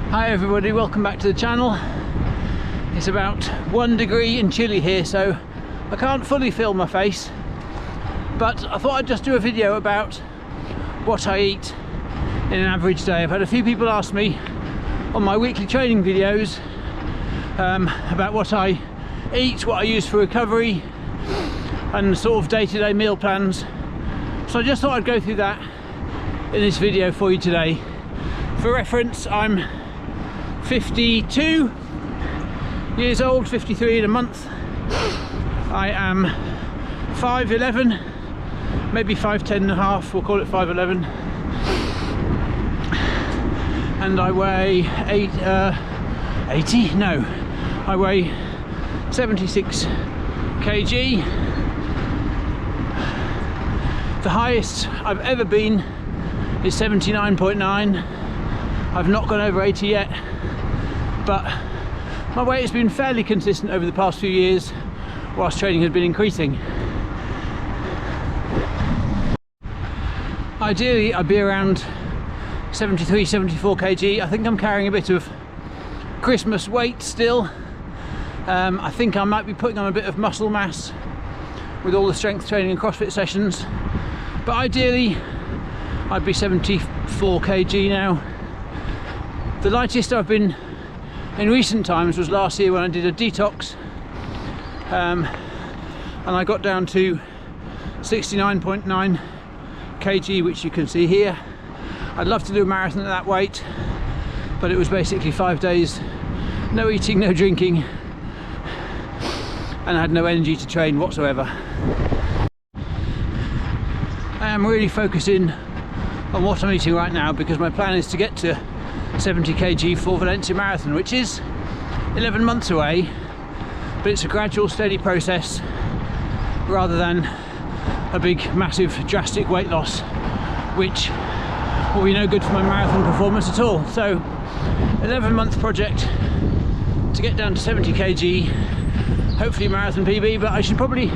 Hi everybody, welcome back to the channel. It's about 1 degree and chilly here, so I can't fully film my face, but I thought I'd just do a video about what I eat in an average day. I've had a few people ask me on my weekly training videos about what I eat, what I use for recovery and sort of day-to-day meal plans. So I just thought I'd go through that in this video for you today. For reference, I'm 52 years old, 53 in a month. I am 5'11", maybe 5'10 and a half, we'll call it 5'11", and I weigh 80? No, I weigh 76 kg. The highest I've ever been is 79.9. I've not gone over 80 yet, but my weight has been fairly consistent over the past few years whilst training has been increasing. Ideally I'd be around 73, 74 kg. I think I'm carrying a bit of Christmas weight still. I think I might be putting on a bit of muscle mass with all the strength training and CrossFit sessions, but ideally I'd be 74 kg now. The lightest I've been in recent times was last year when I did a detox, and I got down to 69.9 kg, which you can see here. I'd love to do a marathon at that weight, but it was basically 5 days, no eating, no drinking, and I had no energy to train whatsoever. I am really focusing on what I'm eating right now because my plan is to get to 70 kg for Valencia Marathon, which is 11 months away, but it's a gradual, steady process rather than a big, massive, drastic weight loss, which will be no good for my marathon performance at all. So 11-month project to get down to 70 kg, hopefully marathon PB, but I should probably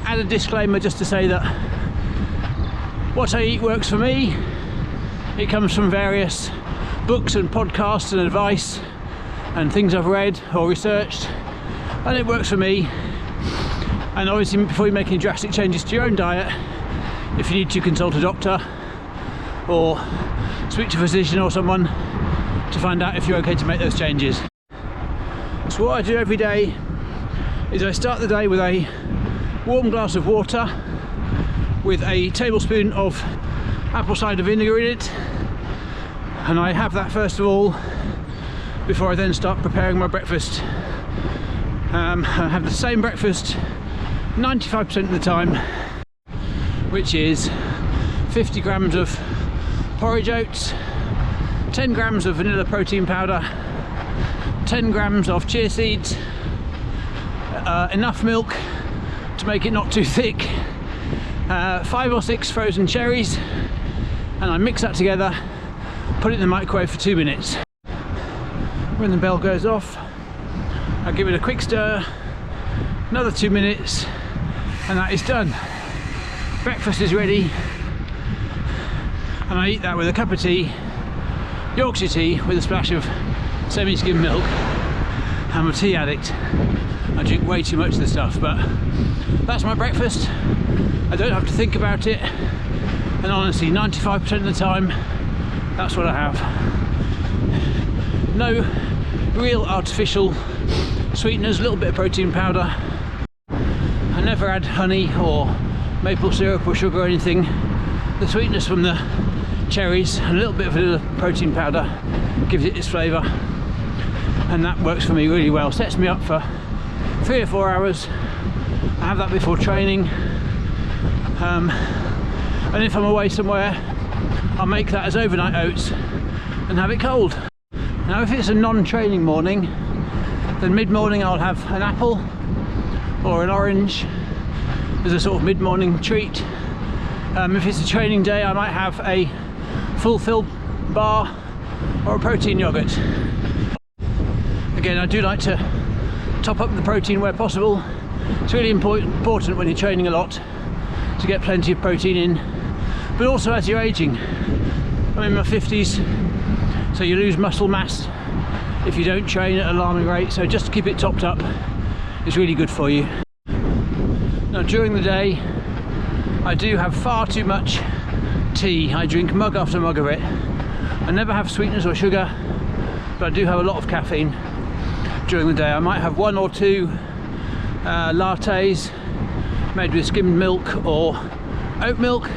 add a disclaimer just to say that what I eat works for me. It comes from various books and podcasts and advice and things I've read or researched, and it works for me. And obviously before you make any drastic changes to your own diet, if you need to, consult a doctor or speak to a physician or someone to find out if you're okay to make those changes. So what I do every day is I start the day with a warm glass of water with a tablespoon of apple cider vinegar in it, and I have that first of all before I then start preparing my breakfast. I have the same breakfast 95% of the time, which is 50 grams of porridge oats, 10 grams of vanilla protein powder, 10 grams of chia seeds, enough milk to make it not too thick, 5 or 6 frozen cherries, and I mix that together, put it in the microwave for 2 minutes. When the bell goes off, I give it a quick stir, another 2 minutes, and that is done. Breakfast is ready, and I eat that with a cup of tea, Yorkshire tea with a splash of semi-skim milk. I'm a tea addict. I drink way too much of the stuff, but that's my breakfast. I don't have to think about it, and honestly 95% of the time that's what I have. No real artificial sweeteners, a little bit of protein powder. I never add honey or maple syrup or sugar or anything. The sweetness from the cherries and a little bit of vanilla protein powder gives it its flavour, and that works for me really well. Sets me up for 3 or 4 hours. I have that before training, and if I'm away somewhere I'll make that as overnight oats and have it cold. Now if it's a non-training morning, then mid-morning I'll have an apple or an orange as a sort of mid-morning treat. If it's a training day, I might have a full-filled bar or a protein yogurt. Again, I do like to top up the protein where possible. It's really important when you're training a lot to get plenty of protein in, but also as you're aging. I'm in my 50s, so so you lose muscle mass if you don't train at an alarming rate. So just to keep it topped up is really good for you. Now during the day I do have far too much tea. I drink mug after mug of it. I never have sweeteners or sugar, but I do have a lot of caffeine during the day. I might have 1 or 2 lattes made with skimmed milk or oat milk,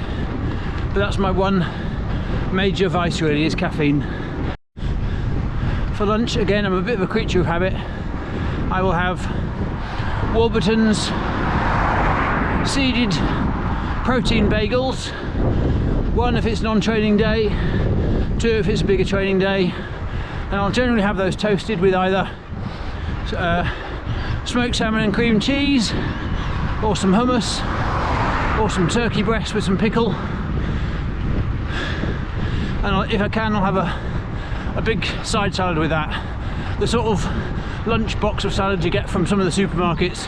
but that's my one major vice really, is caffeine. For lunch, again, I'm a bit of a creature of habit. I will have Warburton's seeded protein bagels, 1 if it's non-training day, 2 if it's a bigger training day, and I'll generally have those toasted with either smoked salmon and cream cheese, or some hummus, or some turkey breast with some pickle. And if I can, I'll have a big side salad with that. The sort of lunch box of salads you get from some of the supermarkets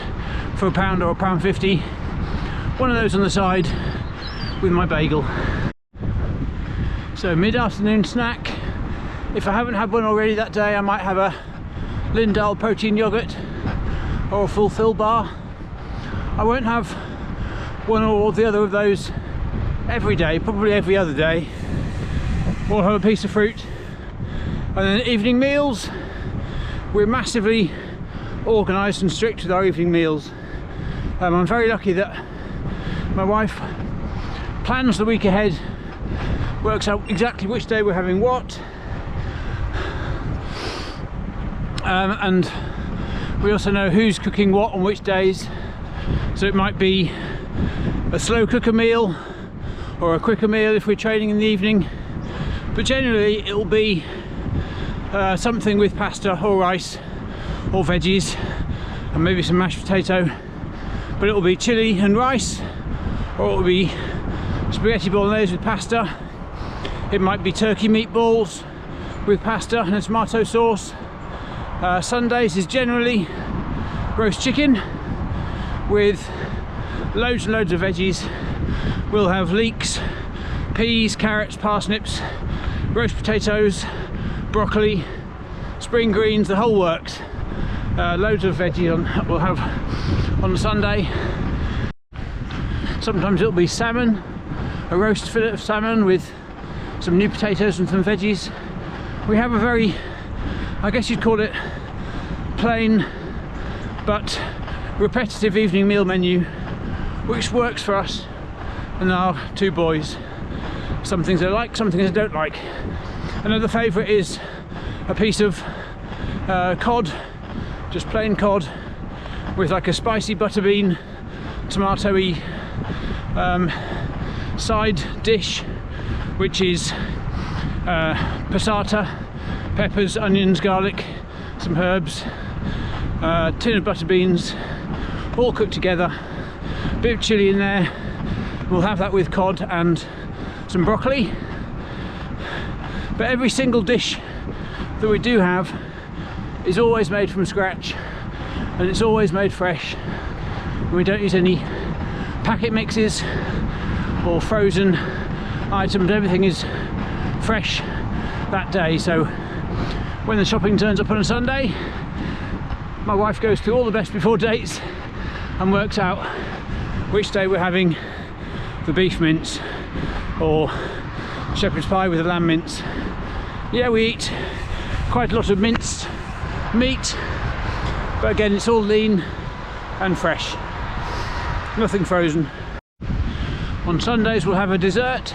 for £1 or £1.50. One of those on the side with my bagel. So mid-afternoon snack. If I haven't had one already that day, I might have a Lindal protein yogurt or a Fulfill bar. I won't have one or the other of those every day, probably every other day. We'll have a piece of fruit. And then evening meals, we're massively organised and strict with our evening meals. I'm very lucky that my wife plans the week ahead, works out exactly which day we're having what, and we also know who's cooking what on which days. So it might be a slow cooker meal or a quicker meal if we're training in the evening, but generally it'll be something with pasta or rice or veggies and maybe some mashed potato, but it'll be chili and rice, or it'll be spaghetti bolognese with pasta. It might be turkey meatballs with pasta and a tomato sauce. Sundays is generally roast chicken with loads and loads of veggies. We'll have leeks, peas, carrots, parsnips, roast potatoes, broccoli, spring greens, the whole works. Loads of veggies we'll have on Sunday. Sometimes it'll be salmon, a roast fillet of salmon with some new potatoes and some veggies. We have a very, I guess you'd call it, plain but repetitive evening meal menu, which works for us and our 2 boys. Some things I like, some things I don't like. Another favourite is a piece of cod, just plain cod, with like a spicy butterbean, tomatoey side dish, which is passata, peppers, onions, garlic, some herbs, tin of butter beans, all cooked together, a bit of chilli in there. We'll have that with cod and some broccoli. But every single dish that we do have is always made from scratch, and it's always made fresh. We don't use any packet mixes or frozen items. Everything is fresh that day. So when the shopping turns up on a Sunday, my wife goes through all the best before dates and works out which day we're having the beef mince or shepherd's pie with a lamb mince. Yeah, we eat quite a lot of minced meat, but again, it's all lean and fresh, nothing frozen. On Sundays we'll have a dessert,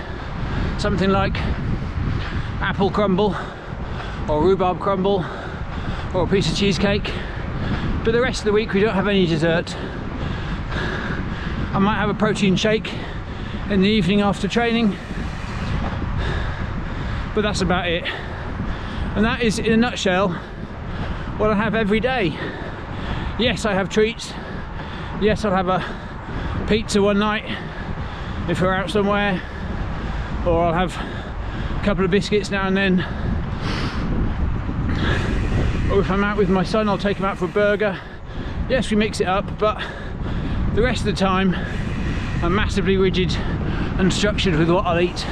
something like apple crumble or rhubarb crumble or a piece of cheesecake, but the rest of the week we don't have any dessert. I might have a protein shake in the evening after training, but that's about it. And that is, in a nutshell, what I have every day. Yes, I have treats. Yes, I'll have a pizza one night if we're out somewhere, or I'll have a couple of biscuits now and then, or if I'm out with my son, I'll take him out for a burger. Yes, we mix it up, but the rest of the time I'm massively rigid and structured with what I'll eat.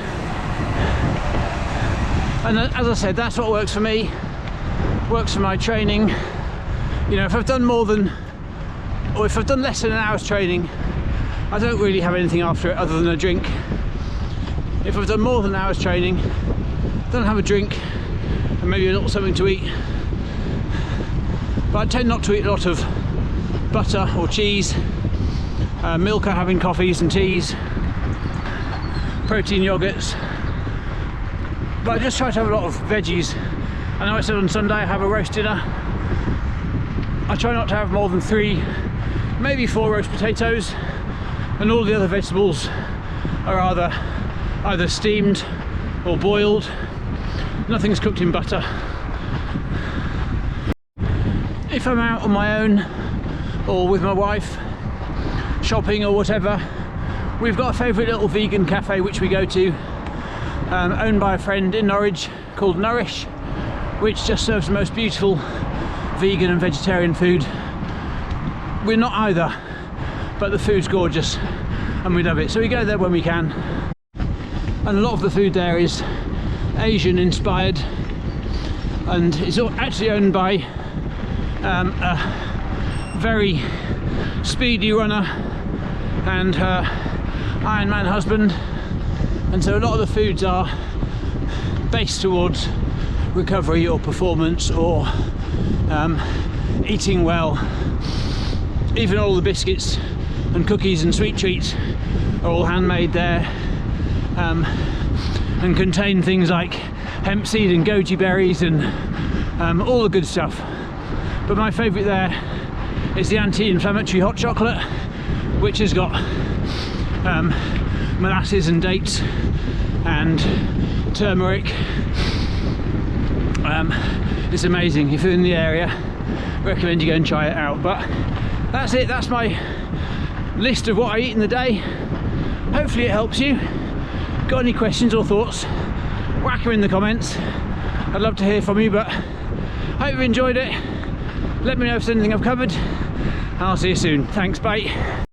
And as I said, that's what works for me, works for my training. You know, if I've done more than, or if I've done less than an hour's training, I don't really have anything after it other than a drink. If I've done more than an hour's training, don't have a drink and maybe a little something to eat. But I tend not to eat a lot of butter or cheese. Milk I have in coffees and teas, protein yogurts, but I just try to have a lot of veggies. I know I said on Sunday I have a roast dinner. I try not to have more than 3, maybe 4 roast potatoes, and all the other vegetables are either steamed or boiled. Nothing's cooked in butter. If I'm out on my own or with my wife shopping or whatever, we've got a favourite little vegan cafe which we go to, owned by a friend in Norwich called Nourish, which just serves the most beautiful vegan and vegetarian food. We're not either, but the food's gorgeous and we love it, so we go there when we can. And a lot of the food there is Asian inspired, and it's actually owned by a very speedy runner and her ironman husband, and so a lot of the foods are based towards recovery or performance or eating well. Even all the biscuits and cookies and sweet treats are all handmade there, and contain things like hemp seed and goji berries and all the good stuff. But my favourite there is the anti-inflammatory hot chocolate, which has got molasses and dates and turmeric. It's amazing. If you're in the area, I recommend you go and try it out. But that's it, that's my list of what I eat in the day. Hopefully it helps you. Got any questions or thoughts, whack them in the comments. I'd love to hear from you, but hope you've enjoyed it. Let me know if there's anything I've covered, and I'll see you soon. Thanks, bye.